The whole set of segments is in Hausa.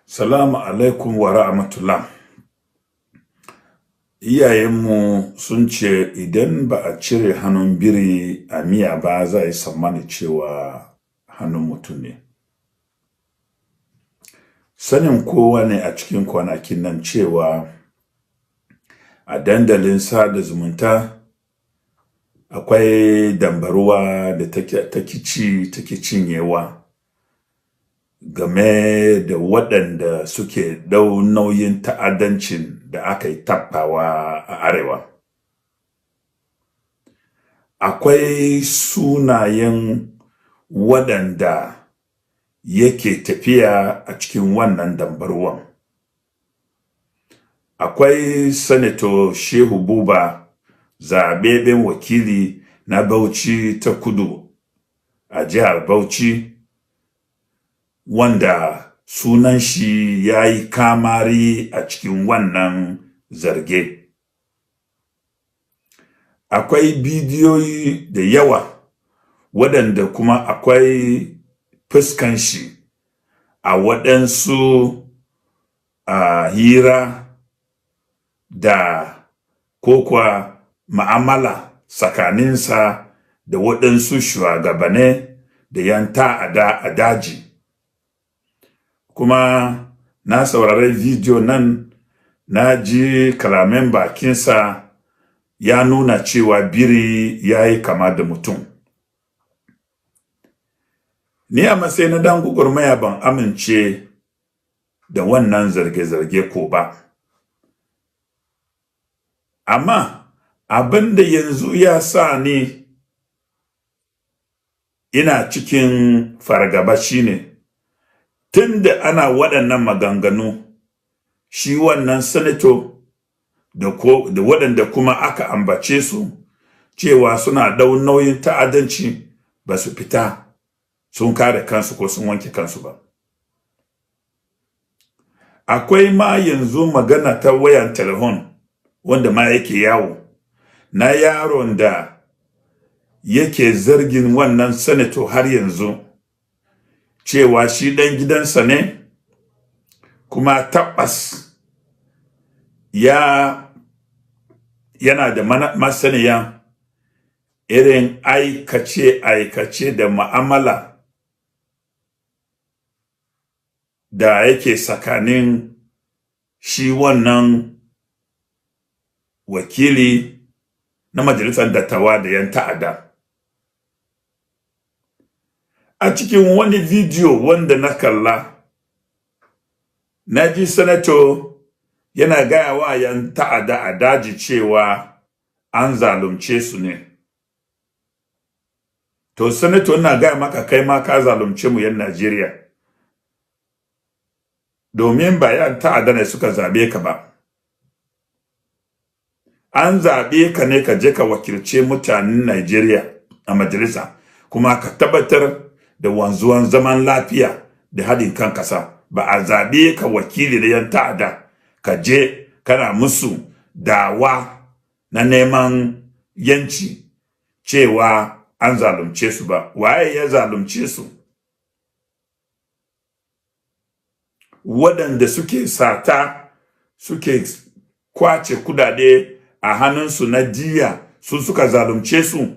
Salamu alaikum wa rahmatullah. Iyayenmu sun ce idan ba a cire hannun biri a miya ba za a yi tsammani cewa hannun mutum ne. Sanin kowa ne a cikin kwanakin nan cewa a dandalin sada zumunta akwai dambaruwa da take cinyewa game da waɗanda suke ɗau nauyin ta'addancin da aka yi tabbawa a arewa. Akwai sunayen waɗanda yake tafiya a cikin wannan dambaruwan. Akwai Sanato Shehu Buba, zaɓaɓɓen wakili na Bauchi ta Kudu a jihar Bauchi, wanda sunan shi ya yi kamari a cikin wannan zarge. Akwai bidiyoyi da yawa waɗanda kuma akwai fuskan shi a waɗansu hira da kokwa ma'amala tsakaninsa da waɗansu shugabanni da yan ta'ada a daji. Kuma na saurari video nan, na ji kalamen bakinsa ya nuna cewa biri ya yi kama da mutum. Ni a matsayin na dan gwagwarmaya ban amince da wannan zarge-zarge ko ba. Amma abin da yanzu ya sa ni ina cikin fargaba shine, tunda ana waɗannan maganganu, shi wannan sanato da waɗanda kuma aka ambace su cewa suna ɗau nauyin ta'addanci ba su fita sun kare kansu ko sun wanke kansu ba. Akwai ma yanzu magana ta wayan telefon wanda ma yake yawo na yaron da yake zargin wannan sanato har yanzu cewa shi ɗan gidansa ne, kuma tabbas yana da masaniya irin aikace da ma'amala da yake tsakanin shi wannan wakili na majalisar dattawa da yan ta'adda. A cikin wani video wanda na kalla, na ji sanato yana gaya wa yan ta'adda a daji cewa an zalunce su ne. To sanato na gaya maka kai ma ka zalunce mu yan Najeriya, domin ba yan ta'adda ne suka zabe ka ba. An zabe ka ne ka je ka wakilce mutanen Najeriya a majalisa, kuma ka tabbatar da wanzuwan zaman lafiya da haɗin kan ƙasa. Ba a zabe ka wakili da yan ta'adda ka je kana musu dawa na neman yanci cewa an zalunce su ba. Waye ya zalunce su? Waɗanda suke sata, suke kwace kudade a hannunsu na diya, su suka zalunce su.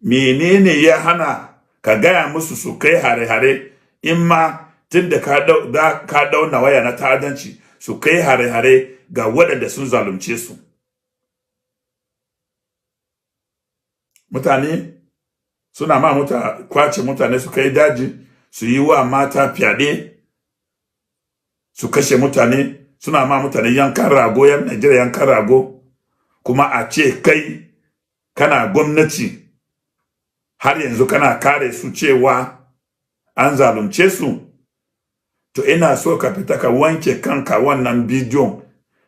Menene ya hana ka gaya musu su kai hare-hare, in ma tunda ka dauna waya na ta'addanci, su kai hare-hare ga waɗanda sun zalunce su. Mutane suna kwace mutane su kai daji, su yi wa mata fyaɗe, su kashe mutane, suna ma mutane yankan rago, yan Najeriya yankan rago, kuma a ce kai kana gwamnati har yanzu kana kare su cewa an zalunce su. To ina so ka fita ka wanke kanka wannan bidiyon,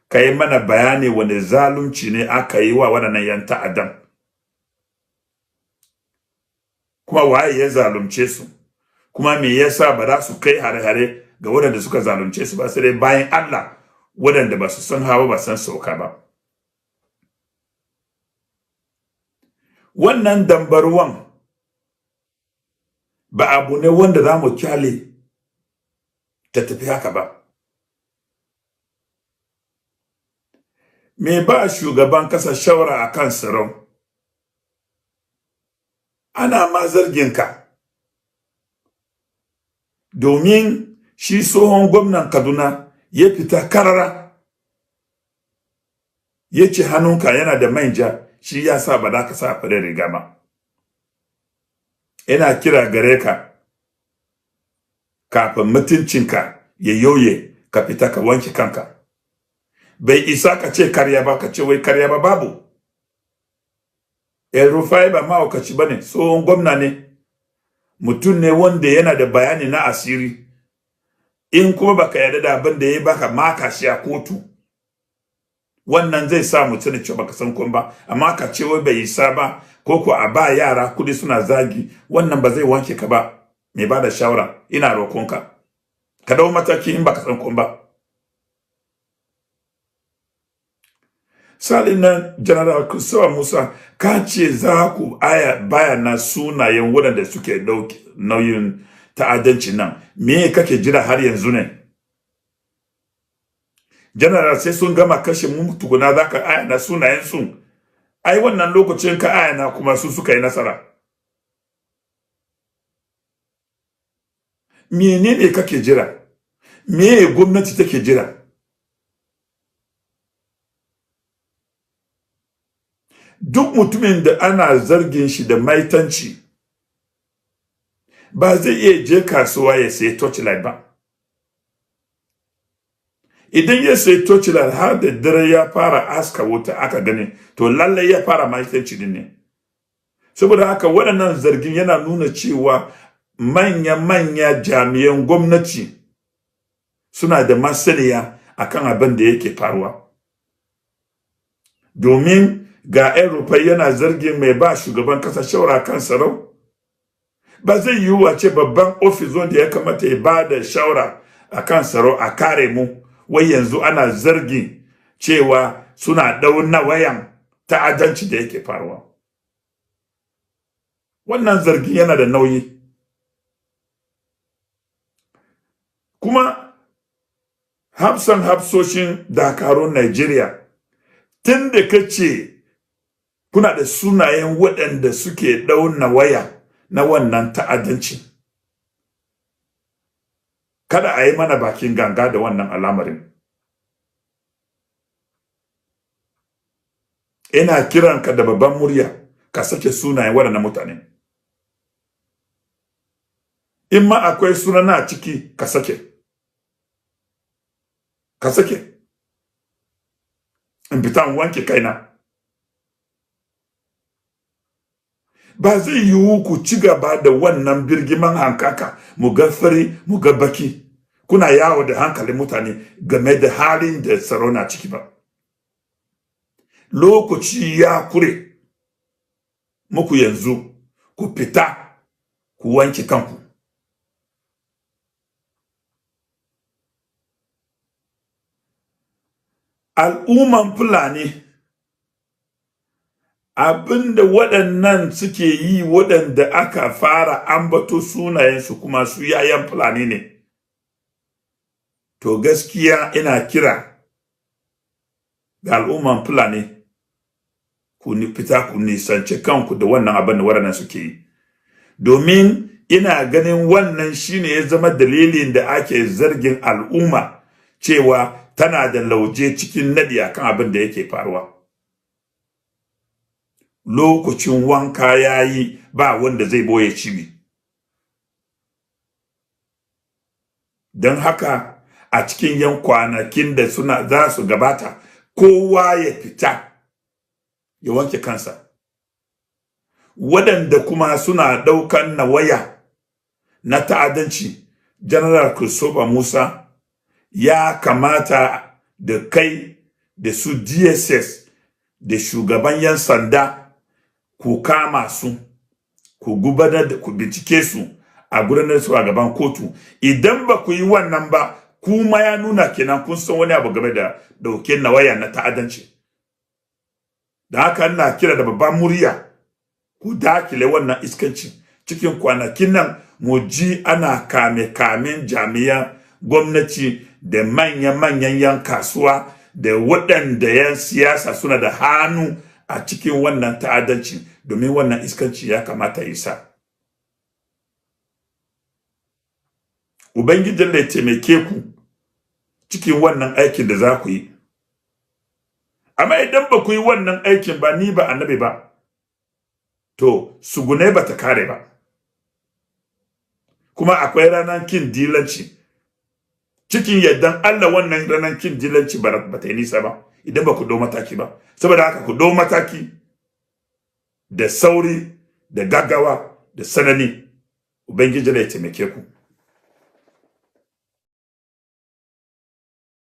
ka yi mana bayani wanda zalunci ne aka yi wa waɗannan yan ta'addan, kuma waye ya zalunce su, kuma me yasa ba za su kai hare-hare ga waɗanda suka zalunce su ba, sai dai bayan Allah waɗanda ba su san hawa ba san sauka ba. Wannan dambarwan ba abu ne wanda za mu kyale ta tafi haka ba. Me ba shugaban kasa shawara akan tsaro, ana ma zargin ka, domin shi tsohon gwamnan Kaduna ya fita karara ya ce hannunka yana da manja, shi ya sa ba za ka sa fure riga ma. Ina kira gare ka, kafin mutuncinka ya yoye ka fita ka wanke kanka. Bai isa ka ce karya ba, ka ce wai karya ba, babu. El Rufai ba mahaukaci ba ne, tsohon gwamna ne, mutum ne wanda yana da bayani na asiri. In kuma baka yarda da abin da ya baka maka shi a kotu, wannan zai sa mutum ce baka san kun ba, amma ka ce wai bai isa ba, ko ko a ba yara kudi suna zagi, wannan ba zai wanke ka ba. Me ba da shawara, ina rokonka, ka dau mataki in baka san kun ba. Salin nan General Christopher Musa, ka ce za ku bayana sunayen waɗanda suke dauki nauyin ta'addanci nan. Me kake jira har yanzu ne? General, sai sun gama kashe mu tukuna za ka ayana sunayen su. Ai wannan lokacin ka ayana kuma su suka yi nasara. Menene kake jira? Me gwamnati take jira? Duk mutumin da ana zargin shi da maitanci ba zai iya je kasuwa ya sayi torchlight ba. Idan ya sayi torchlight har da dare ya fara aska wuta aka gani, to lallai ya fara maitanci din ne. Saboda haka waɗannan zargin yana nuna cewa manya-manya jami'an gwamnati suna da masaniya akan abin da yake faruwa. Domin ga El Rufai yana zargin mai ba shugaban kasa shawara kan tsaro. Ba zai yiwu a ce babban ofis wanda ya kamata ya ba da shawara akan tsaro a kare mu, wai yanzu ana zargin cewa suna dauna wayan ta'addanci da yake faruwa. Wannan zargin yana da nauyi. Kuma hafsoshin dakarun Najeriya, tun da kace kuna da sunayen waɗanda suke dauna waya na wannan ta'addanci, kada a yi mana bakin ganga da wannan al'amarin. Ina kiranka da babban murya ka sake sunayen waɗannan mutane. In ma akwai sunana a ciki, ka sake. Ka sake. In fita wanke kaina. Ba zai yiwu ku ci gaba da wannan birgiman hankaka, mu ga fari mu ga baki, kuna yawo da hankalin mutane game da halin da tsaro na ciki ba. Lokaci ya kure muku yanzu, ku fita ku wanke kanku. Al'umman Fulani, abinda waɗannan suke yi, waɗanda aka fara ambato sunayensu kuma su yayan Fulani ne, to gaskiya ina kira ga al'umman Fulani, ku fita ku nisance kanku da wannan abin da waɗannan suke yi. Domin ina ganin wannan shine ya zama dalilin da ake zargin al'umma cewa tana da lauje cikin nadi akan abin da yake faruwa. Lokacin wanka yayi, ba wanda zai boye cibi. Don haka a cikin yan kwanakin da za su gabata, kowa ya fita ya wanke kansa. Waɗanda kuma suna ɗaukan na waya na ta'addanci, General Christopher Musa, ya kamata da kai da su DSS da shugaban yan sanda ku kama su, ku gudanar da ku bincike su a gudanar su a gaban kotu. Idan ba ku yi wannan ba, kuma ya nuna kenan kun san wani abu game da dauke na waya na ta'addanci. Da haka ina kira da babban murya, ku dakile wannan iskanci. Cikin kwanakin nan mu ji ana kame-kamen jami'an gwamnati da manyan yan kasuwa da waɗanda yan siyasa suna da hannu a cikin wannan ta'addanci, domin wannan iskanci ya kamata isa. Ubangiji Allah ya taimake ku cikin wannan aikin da za ku yi. Amma idan ba ku yi wannan aikin ba, ni ba annabi ba, to sugune ba ta kare ba. Kuma akwai ranar kin dilanci. Cikin yaddan Allah wannan ranar kin dilanci ba ta yi nisa ba, idan ba ku dau mataki ba. Saboda haka ku dau mataki da sauri, da gaggawa, da sanani. Ubangiji Allah ya taimake ku.